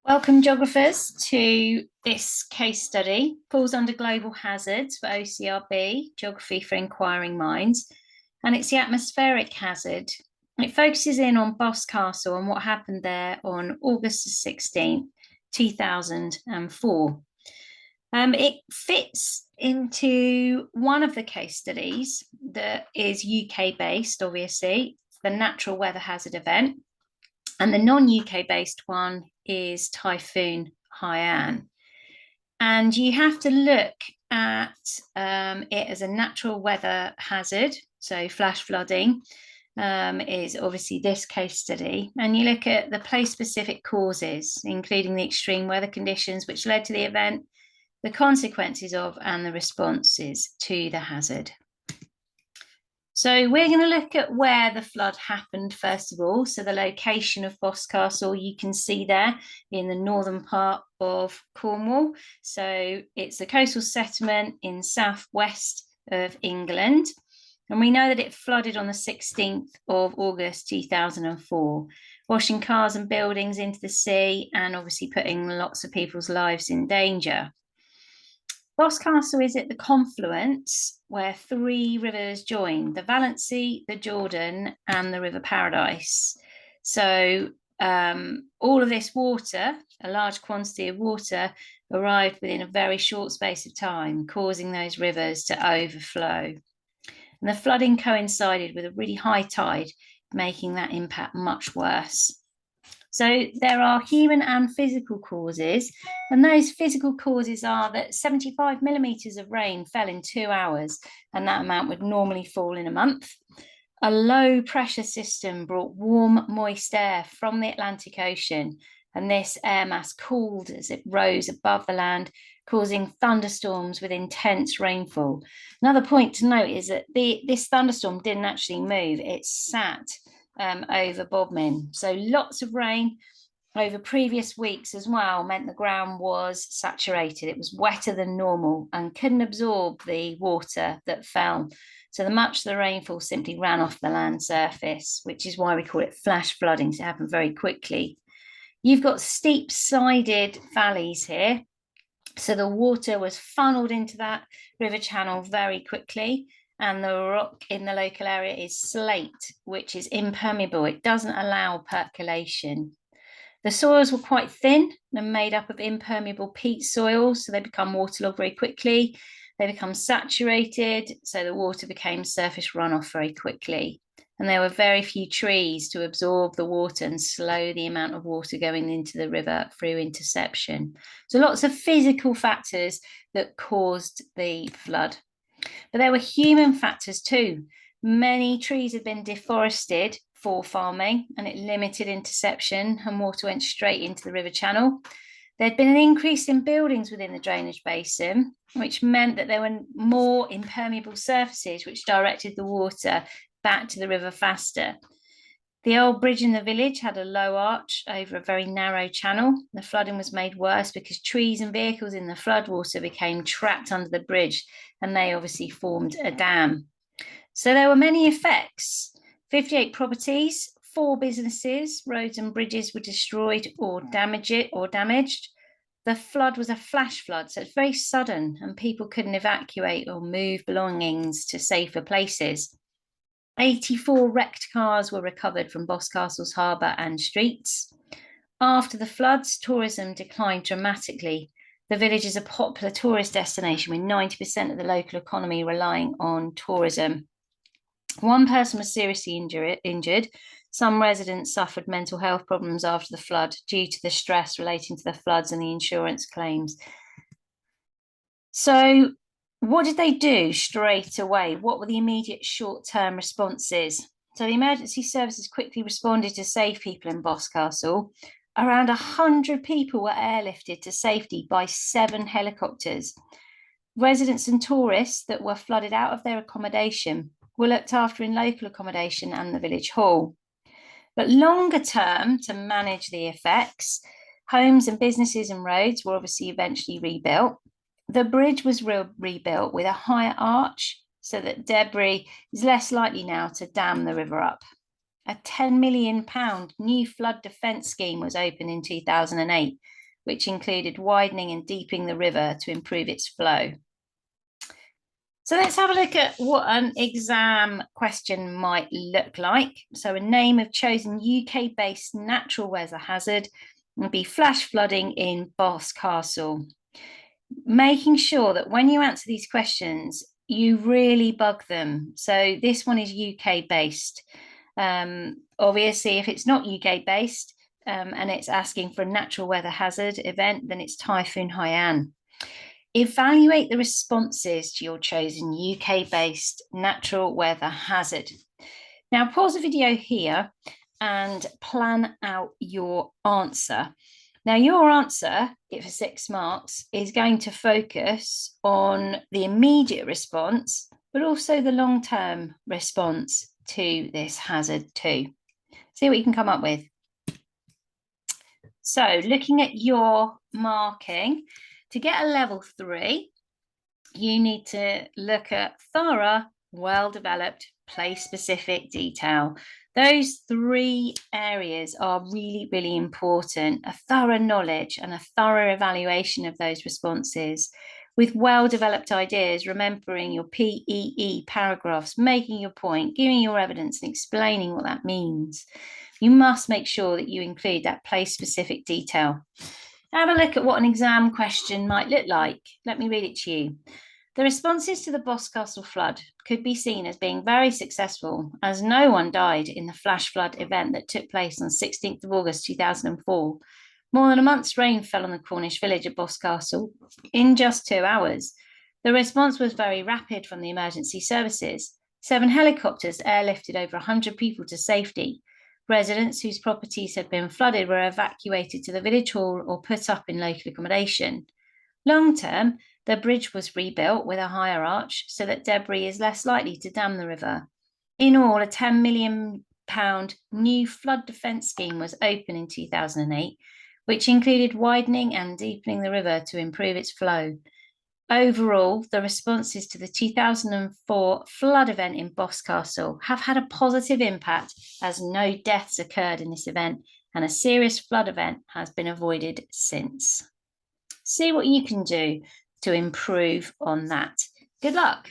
Welcome, geographers, to this case study. Falls under global hazards for OCR B Geography for Inquiring Minds, and it's the atmospheric hazard. It focuses in on Boscastle and what happened there on August 16th, 2004. It fits into one of the case studies that is UK based, obviously, the natural weather hazard event. And the non-UK based one is Typhoon Haiyan. And you have to look at it as a natural weather hazard. So flash flooding is obviously this case study. And you look at the place-specific causes, including the extreme weather conditions which led to the event, the consequences of, and the responses to the hazard. So we're going to look at where the flood happened first of all. So the location of Boscastle, you can see there in the northern part of Cornwall. So it's a coastal settlement in southwest of England. And we know that it flooded on the 16th of August 2004, washing cars and buildings into the sea and obviously putting lots of people's lives in danger. Boscastle is at the confluence where three rivers join: the Valency, the Jordan, and the River Paradise. So all of this water, a large quantity of water, arrived within a very short space of time, causing those rivers to overflow. And the flooding coincided with a really high tide, making that impact much worse. So there are human and physical causes, and those physical causes are that 75 millimetres of rain fell in 2 hours, and that amount would normally fall in a month. A low pressure system brought warm, moist air from the Atlantic Ocean, and this air mass cooled as it rose above the land, causing thunderstorms with intense rainfall. Another point to note is that this thunderstorm didn't actually move, it sat over Bodmin. So lots of rain over previous weeks as well meant the ground was saturated. It was wetter than normal and couldn't absorb the water that fell. So much of the rainfall simply ran off the land surface, which is why we call it flash flooding. So it happened very quickly. You've got steep sided valleys here. So the water was funneled into that river channel very quickly. And the rock in the local area is slate, which is impermeable. It doesn't allow percolation. The soils were quite thin and made up of impermeable peat soil, so they become waterlogged very quickly. They become saturated, so the water became surface runoff very quickly. And there were very few trees to absorb the water and slow the amount of water going into the river through interception. So lots of physical factors that caused the flood. But there were human factors too. Many trees had been deforested for farming, and it limited interception, and water went straight into the river channel. There'd been an increase in buildings within the drainage basin, which meant that there were more impermeable surfaces, which directed the water back to the river faster. The old bridge in the village had a low arch over a very narrow channel. The flooding was made worse because trees and vehicles in the floodwater became trapped under the bridge, and they obviously formed a dam. So there were many effects. 58 properties, 4 businesses, roads and bridges were destroyed or damaged. The flood was a flash flood, so it's very sudden, and people couldn't evacuate or move belongings to safer places. 84 wrecked cars were recovered from Boscastle's harbour and streets. After the floods, tourism declined dramatically. The village is a popular tourist destination with 90% of the local economy relying on tourism. One person was seriously injured. Some residents suffered mental health problems after the flood due to the stress relating to the floods and the insurance claims. So what did they do straight away? What were the immediate short-term responses? So the emergency services quickly responded to save people in Boscastle. Around 100 people were airlifted to safety by 7 helicopters. Residents and tourists that were flooded out of their accommodation were looked after in local accommodation and the village hall. But longer term, to manage the effects, homes and businesses and roads were obviously eventually rebuilt. The bridge was rebuilt with a higher arch so that debris is less likely now to dam the river up. A £10 million new flood defence scheme was opened in 2008, which included widening and deepening the river to improve its flow. So let's have a look at what an exam question might look like. So a name of chosen UK-based natural weather hazard would be flash flooding in Boscastle. Making sure that when you answer these questions, you really bug them. So this one is UK-based. Obviously, if it's not UK-based and it's asking for a natural weather hazard event, then it's Typhoon Haiyan. Evaluate the responses to your chosen UK-based natural weather hazard. Now, pause the video here and plan out your answer. Now, your answer, for 6 marks, is going to focus on the immediate response, but also the long-term response to this hazard too. See what you can come up with. So, looking at your marking, to get a level 3, you need to look at thorough, well-developed, place-specific detail. Those 3 areas are really, really important. A thorough knowledge and a thorough evaluation of those responses with well-developed ideas, remembering your PEE paragraphs, making your point, giving your evidence and explaining what that means. You must make sure that you include that place-specific detail. Have a look at what an exam question might look like. Let me read it to you. The responses to the Boscastle flood could be seen as being very successful, as no one died in the flash flood event that took place on 16th of August 2004. More than a month's rain fell on the Cornish village of Boscastle in just 2 hours. The response was very rapid from the emergency services. 7 helicopters airlifted over 100 people to safety. Residents whose properties had been flooded were evacuated to the village hall or put up in local accommodation. Long term, the bridge was rebuilt with a higher arch so that debris is less likely to dam the river. In all, a £10 million new flood defence scheme was opened in 2008, which included widening and deepening the river to improve its flow. Overall, the responses to the 2004 flood event in Boscastle have had a positive impact, as no deaths occurred in this event and a serious flood event has been avoided since. See what you can do to improve on that. Good luck.